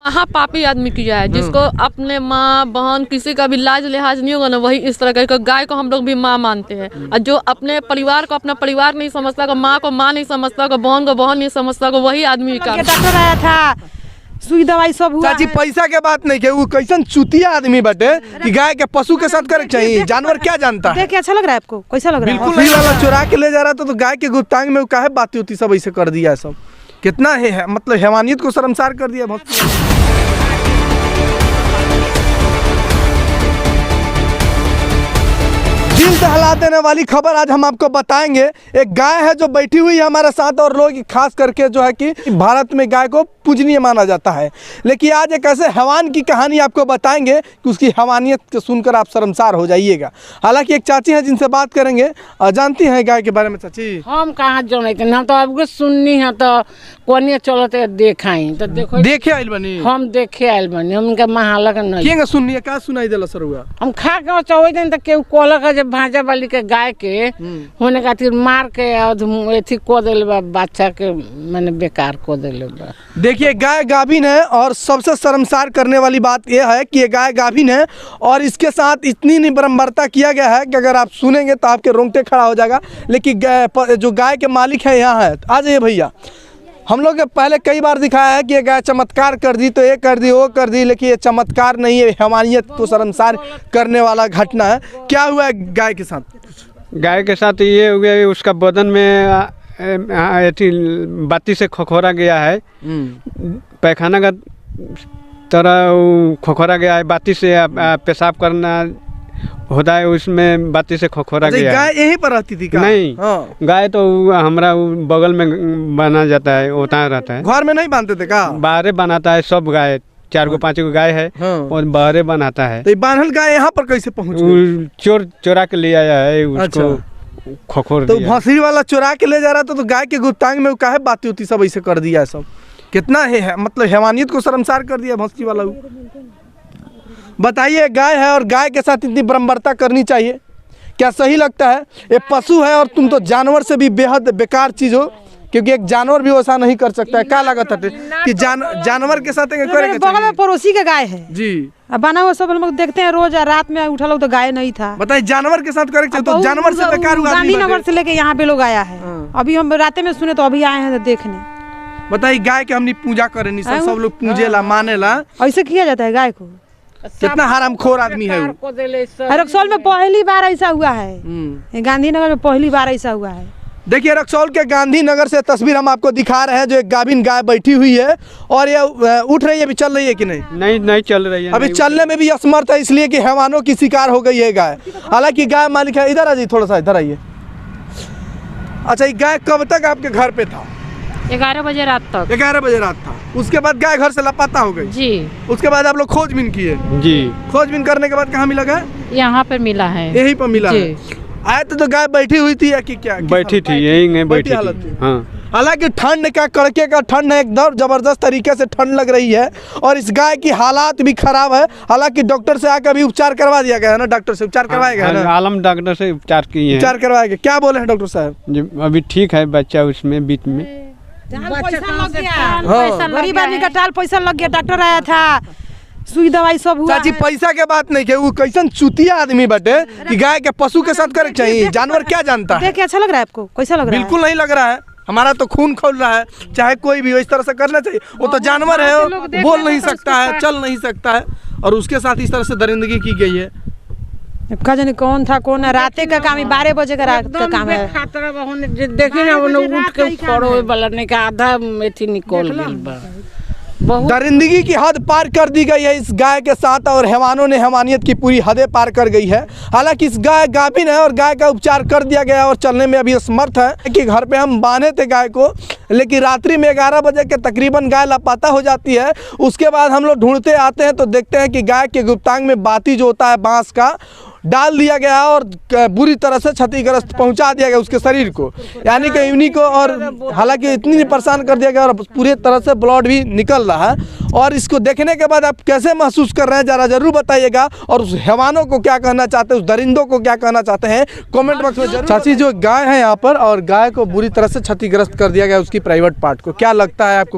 हाँ, पापी आदमी किया है जिसको अपने माँ बहन किसी का भी लाज लिहाज नहीं होगा ना, वही इस तरह का गाय को हम लोग भी माँ मानते हैं। और जो अपने परिवार को अपना परिवार नहीं समझता, माँ को माँ नहीं समझता, बहन को बहन नहीं समझता, वही आदमी का डॉक्टर आया था, सुई दवाई सब हुआ। चाची पैसा के बात नहीं के, वो कैसन चुतिया आदमी बटे कि गाय के पशु के साथ करे चाहिए। जानवर क्या जानता है? देख के अच्छा लग रहा है आपको? कैसा लग रहा है? बिल्कुल नहीं वाला चुरा के ले जा रहा था तो गाय के गुप्तांग में काहे बातें होती सब ऐसे कर दिया है सब। कितना है मतलब हैवानियत को शर्मसार कर दिया भक्ति। दिल दहला देने वाली खबर आज हम आपको बताएंगे। एक गाय है जो बैठी हुई है हमारे साथ और लोग खास करके जो है कि भारत में गाय को पूजनीय माना जाता है, लेकिन आज एक ऐसे हैवान की कहानी आपको बताएंगे कि उसकी हैवानियत को सुनकर आप शर्मसार हो जाइएगा। हालांकि एक चाची हैं जिनसे बात करेंगे। जानती हैं गाय के बारे में चाची? हम कहाँ जानते हैं, हम तो आपको सुननी है तो कोने चलते देखाई तो देखो देखे आइल बनी। हम देखे आइल बनी, हमके महालक नहीं के सुननी है का सुनाई देला सर हुआ। हम खा के चौबे दिन तक केहू कोलक है जब भाजा वाली के गाय के होने खातिर मार के अथी को दिल बा, बच्चा के मैंने बेकार को दिल बा। देखिए गाय गाभिन है और सबसे शर्मसार करने वाली बात यह है कि ये गाय गाभिन है और इसके साथ इतनी निबरम्बरता किया गया है कि अगर आप सुनेंगे तो आपके रोंगटे खड़ा हो जाएगा। लेकिन जो गाय के मालिक है यहाँ है, आ जाइए भैया। हम लोग पहले कई बार दिखाया है कि ये गाय चमत्कार कर दी तो ये कर दी वो कर दी, लेकिन ये चमत्कार नहीं है, हैवानियत को शर्मसार करने वाला घटना है। क्या हुआ है गाय के साथ? गाय के साथ ये हो गया, उसका बदन में बाती से खोखोरा गया है, पैखाना का तरह खोखोरा गया है, बाती से पेशाब करना होता है, उसमें बाती से खोखोरा गया है। गाय यहीं पर रहती थी क्या? नहीं, गाय तो हमारा बगल में बना जाता है, होता रहता है। घर में नहीं बांधते थे का? बाहरे बनाता है सब गाय, 4 5 गाय है और बाहरे बनाता है। तो बान्हल गाय यहाँ पर कैसे पहुँच गई? चोरा के ले आया है उसको। खोखोर तो भौंसरी वाला चुरा के ले जा रहा था तो गाय के गुप्तांग में काहे बातें होती सब ऐसे कर दिया है सब। कितना है मतलब हैवानियत को शर्मसार कर दिया भौंसरी वाला। बताइए, गाय है और गाय के साथ इतनी बरम्बरता करनी चाहिए? क्या सही लगता है? ये पशु है और तुम तो जानवर से भी बेहद बेकार चीज हो, क्योंकि एक जानवर भी वैसा नहीं कर सकता है। क्या लागत है कि जानवर के साथ बगल में पड़ोसी का गाय है जी, अब बना हुआ सब लोग देखते हैं रोज, रात में उठा लोग तो गाय नहीं था। बताइए, जानवर के साथ करे तो जानवर से बेकार हुआ। गांधीनगर से लेके यहाँ पे लोग आया है, अभी हम रात में सुने तो अभी आए हैं देखने। बताइए, गाय के हमने पूजा करे सब लोग पूजेला मानेला, ऐसे किया जाता है गाय को? कितना हरामखोर आदमी है। रक्सौल में पहली बार ऐसा हुआ है, गांधीनगर में पहली बार ऐसा हुआ है। देखिए, रक्सौल के गांधीनगर से तस्वीर हम आपको दिखा रहे हैं, जो एक गाभिन गाय बैठी हुई है और ये उठ रही है, अभी चल रही है कि नहीं? नहीं चल रही है, अभी चलने में भी असमर्थ है, इसलिए कि हैवानों की शिकार हो गई है गाय। हालांकि गाय मालिक है। इधर आ जाइए, थोड़ा सा इधर आइए। अच्छा, ये गाय कब तक आपके घर पे था? 11 बजे रात तक। 11 बजे रात था, उसके बाद गाय घर से लापता हो गई जी। उसके बाद आप लोग खोजबीन किए जी? खोजबीन करने के बाद कहाँ मिला गाय? यहाँ पर मिला है, यहीं पर मिला है। आए तो गाय बैठी हुई थी या कि क्या? बैठी थी, यहीं बैठी थी। हाँ। हालांकि ठंड का कड़के का ठंड है, एकदम जबरदस्त तरीके से ठंड लग रही है और इस गाय की हालात भी खराब है। हालांकि डॉक्टर से आकर भी उपचार करवा दिया गया है ना? डॉक्टर से उपचार करवाया गया है ना? आलम डॉक्टर से उपचार किए हैं। उपचार करवाया गया। क्या बोले हैं डॉक्टर साहब? अभी ठीक है, बच्चा उसमें बीच में गरीब आदमी का टाल पैसा लग गया, डॉक्टर आया था, सुई दवाई सब हुआ। चाची पैसा के बात नहीं के, वो कैसन चुतिया आदमी बटे कि गाय के पशु के साथ करे चाहिए। जानवर क्या जानता है? देख के अच्छा लग रहा है आपको? कैसा लग रहा है? बिल्कुल नहीं लग रहा है, हमारा तो खून खोल रहा है। चाहे कोई भी इस तरह से करना चाहिए, वो तो जानवर है, बोल नहीं सकता है, चल नहीं सकता है, और उसके साथ इस तरह से दरिंदगी की गई है। का जाने कौन था कौन है? रात का काम है, 12 बजे का रात का काम है। देखी ना उठ के पड़ो वाला नहीं का आधा मेथी निकल गई। दरिंदगी की हद पार कर दी गई है इस गाय के साथ और हैवानों ने हैवानियत की पूरी हदें पार कर गई है। हालांकि इस गाय गाभिन है और गाय का उपचार कर दिया गया और चलने में अभी असमर्थ है कि घर पे हम बांधे थे गाय को, लेकिन रात्रि में 11 बजे के तकरीबन गाय लापता हो जाती है। उसके बाद हम लोग ढूंढते आते हैं तो देखते हैं कि गाय के गुप्तांग में बाती जो होता है बांस का डाल दिया गया और बुरी तरह से क्षतिग्रस्त पहुंचा दिया गया उसके शरीर को, यानी कि इवनी को। और हालांकि इतनी परेशान कर दिया गया और पूरी तरह से ब्लड भी निकल रहा है और इसको देखने के बाद आप कैसे महसूस कर रहे हैं जरा जरूर बताइएगा। और उस हैवानों को क्या कहना चाहते हैं, उस दरिंदों को क्या कहना चाहते हैं कमेंट बॉक्स में जरूर। चाची, जो गाय है यहाँ पर और गाय को बुरी तरह से क्षतिग्रस्त कर दिया गया उसकी प्राइवेट पार्ट को, क्या लगता है आपको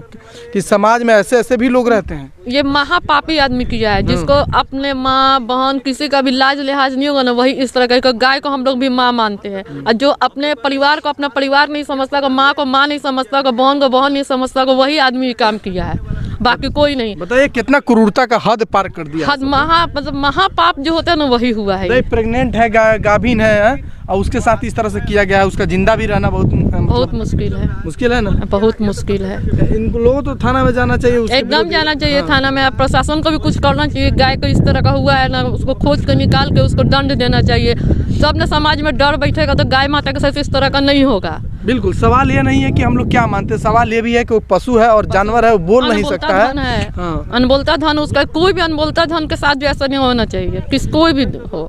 कि समाज में ऐसे ऐसे भी लोग रहते हैं? ये महापापी आदमी किया है, जिसको अपने माँ बहन किसी का भी लाज लिहाज नहीं होगा ना, वही इस तरह का। गाय को हम लोग भी माँ मानते हैं, और जो अपने परिवार को अपना परिवार नहीं समझता, माँ को माँ नहीं समझता, बहन को बहन नहीं समझता, वही आदमी ये काम किया है, बाकी कोई नहीं। बताइए कितना क्रूरता का हद पार कर दिया। हद मतलब महापाप जो होता है ना, वही हुआ है। प्रेग्नेंट है, गाभिन है और उसके साथ इस तरह से किया गया है, उसका जिंदा भी रहना बहुत मुश्किल है। मुश्किल है ना, बहुत मुश्किल है। इन लोगों तो थाना में जाना चाहिए, एकदम जाना चाहिए थाना में। प्रशासन को भी कुछ करना चाहिए। गाय को इस तरह का हुआ है ना, उसको खोज कर निकाल के उसको दंड देना चाहिए। सब ने समाज में डर बैठेगा तो गाय माता के साथ इस तरह का नहीं होगा। बिल्कुल। सवाल ये नहीं है कि हम लोग क्या मानते हैं, सवाल ये भी है कि वो पशु है और जानवर है, वो बोल नहीं सकता है। अनबोलता धन, उसका कोई भी अनबोलता धन के साथ भी ऐसा नहीं होना चाहिए, किस कोई भी हो।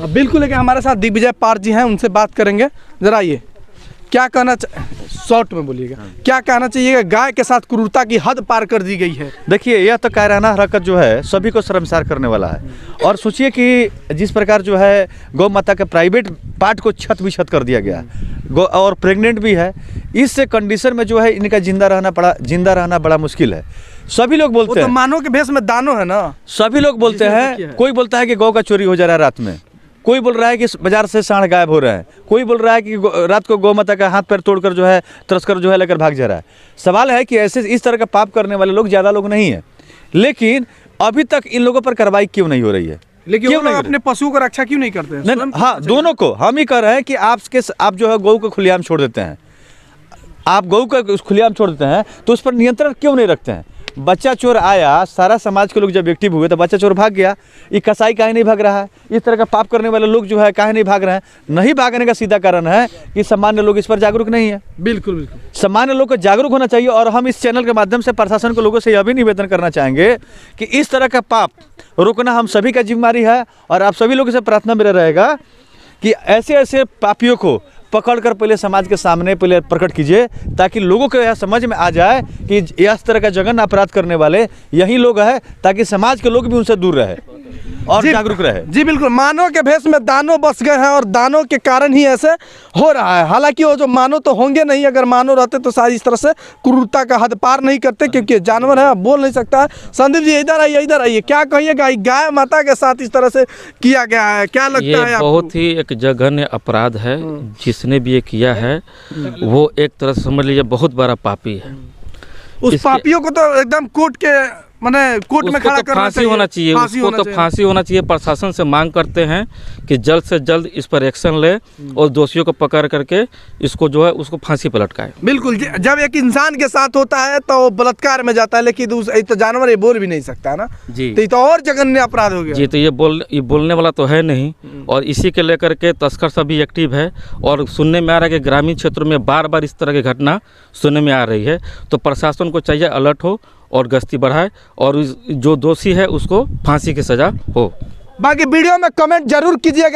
बिल्कुल। लेकिन हमारे साथ दिग्विजय पार जी हैं, उनसे बात करेंगे। जरा ये क्या कहना शॉर्ट में बोलिएगा, क्या कहना चाहिएगा? गाय के साथ क्रूरता की हद पार कर दी गई है। देखिए, यह तो कायराना हरकत जो है सभी को शर्मसार करने वाला है। और सोचिए कि जिस प्रकार जो है गौ माता के प्राइवेट पार्ट को छत विछत कर दिया गया, गौ और प्रेग्नेंट भी है, इस कंडीशन में जो है इनका जिंदा रहना बड़ा मुश्किल है। सभी लोग बोलते हैं, मानो के भेष में दानो है ना, सभी लोग बोलते हैं। कोई बोलता है कि गौ का चोरी हो जा रहा है रात में, कोई बोल रहा है कि बाजार से सांड गायब हो रहा है, कोई बोल रहा है कि रात को गौ माता का हाथ पैर तोड़कर जो है तस्कर जो है लेकर भाग जा रहा है। सवाल है कि ऐसे इस तरह का पाप करने वाले लोग ज़्यादा लोग नहीं है, लेकिन अभी तक इन लोगों पर कार्रवाई क्यों नहीं हो रही है? लेकिन क्यों नहीं अपने पशुओं को रक्षा क्यों नहीं करते हैं? नहीं, हाँ, दोनों को हम ही कह रहे हैं कि आप जो है गौ को खुलेआम छोड़ देते हैं, आप गौ को खुलेआम छोड़ देते हैं तो उस पर नियंत्रण क्यों नहीं रखते हैं? बच्चा चोर आया, सारा समाज के लोग जब एक्टिव हुए तो बच्चा चोर भाग गया। ये कसाई काहे नहीं भाग रहा है? इस तरह का पाप करने वाले लोग जो है काहे नहीं भाग रहे हैं? नहीं भागने का सीधा कारण है कि सामान्य लोग इस पर जागरूक नहीं है। बिल्कुल बिल्कुल, सामान्य लोग को जागरूक होना चाहिए। और हम इस चैनल के माध्यम से प्रशासन को लोगों से यह भी निवेदन करना चाहेंगे कि इस तरह का पाप रोकना हम सभी का जिम्मेदारी है। और आप सभी लोगों से प्रार्थना मेरा रहेगा कि ऐसे ऐसे पापियों को पकड़कर पहले समाज के सामने पहले प्रकट कीजिए, ताकि लोगों को यह समझ में आ जाए कि इस तरह का जघन्य अपराध करने वाले यही लोग हैं, ताकि समाज के लोग भी उनसे दूर रहे और जागरूक रहे। जी बिल्कुल। मानव के भेष में दानव बस गए हैं और दानव के कारण ही ऐसे हो रहा है। हालांकि वो जो मानव तो होंगे नहीं, अगर मानव रहते तो शायद इस तरह से क्रूरता का हद पार नहीं करते, क्योंकि जानवर है, बोल नहीं सकता है। संदीप जी इधर आइए, इधर आइए, क्या कहिएगा गाय माता के साथ इस तरह से किया गया है, क्या लगता है आपको? बहुत ही एक जघन्य अपराध है। जिसने भी ये किया है वो एक तरह से समझ लीजिए बहुत बड़ा पापी है। उस पापियों को तो एकदम कोर्ट के कोर्ट में खड़ा करना फांसी होना चाहिए, उसको तो फांसी होना चाहिए। प्रशासन से मांग करते हैं कि जल्द से जल्द इस पर एक्शन ले और दोषियों को पकड़ करके इसको जो है उसको फांसी पर लटकाए। बिल्कुल। जब एक इंसान के साथ होता है तो वो बलात्कार में जाता है, लेकिन तो जानवर ये बोल भी नहीं सकता है ना जी, तो और जघन्य अपराध हो गया जी। तो ये बोलने वाला तो है नहीं, और इसी के लेकर के तस्कर सभी एक्टिव है। और सुनने में आ रहा है कि ग्रामीण क्षेत्रों में बार बार इस तरह की घटना सुनने में आ रही है। तो प्रशासन को चाहिए अलर्ट हो और गश्ती बढ़ाए और जो दोषी है उसको फांसी की सजा हो। बाकी वीडियो में कमेंट जरूर कीजिएगा।